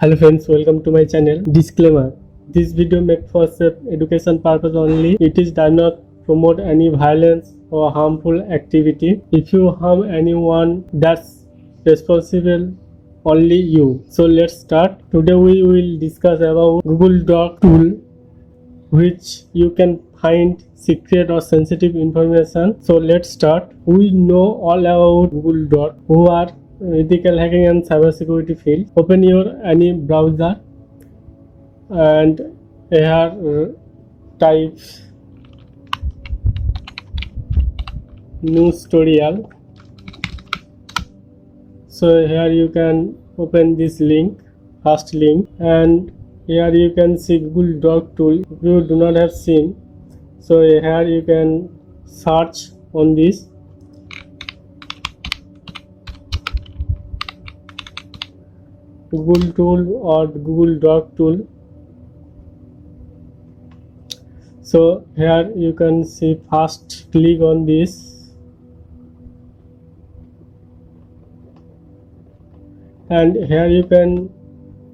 Hello friends, welcome to my channel. Disclaimer: this video made for safe education purpose only. It does not promote any violence or harmful activity. If you harm anyone, that's responsible only you. So let's start. Today we will discuss about Google Dork Tool, which you can find secret or sensitive information. So let's start. We know all about Google Dork, who are ethical hacking and cybersecurity field. Open your any browser and here type news tutorial. So here you can open this link, first link, and here you can see Google Dork Tool. If you do not have seen, so here you can search on this. Google Tool or Google Dork Tool. So here you can see, first click on this and here you can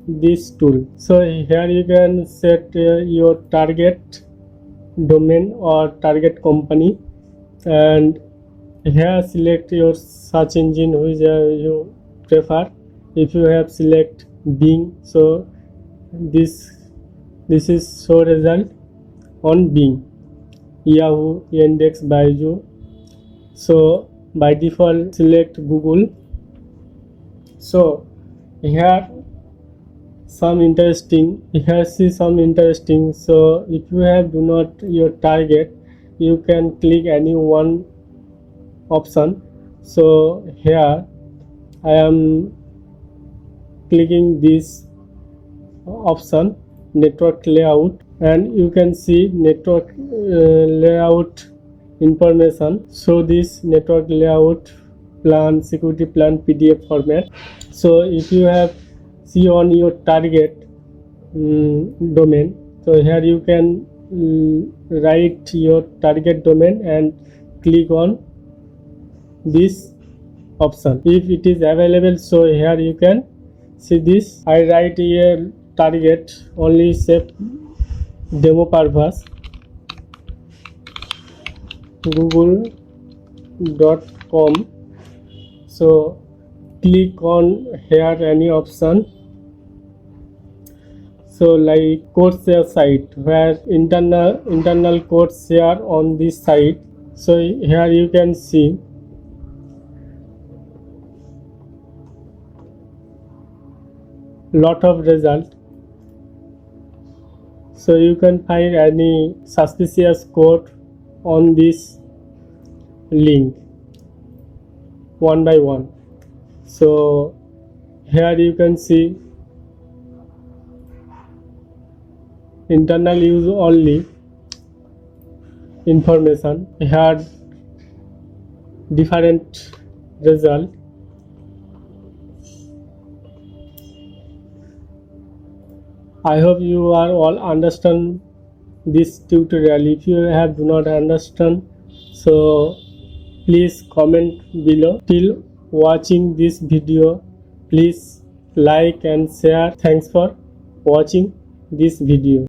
this tool. So here you can set your target domain or target company, and here select your search engine which you prefer. If you have select Bing, so this is show result on Bing, Yahoo, Yandex, Baidu. So by default select Google. So here some interesting, here see some interesting. So if you have do not your target, you can click any one option. So here I am clicking this option, network layout, and you can see network layout information. So this network layout plan, security plan, PDF format. So if you have see on your target domain, so here you can write your target domain and click on this option if it is available. So here you can see this. I write here target only safe demo purpose google.com. so click on here any option. So like code share site, where internal code share on this site. So here you can see lot of result. So you can find any suspicious code on this link one by one. So here you can see internal use only information. Here different result. I hope you are all understand this tutorial. If you have do not understand, so please comment below. Till watching this video, please like and share. Thanks for watching this video.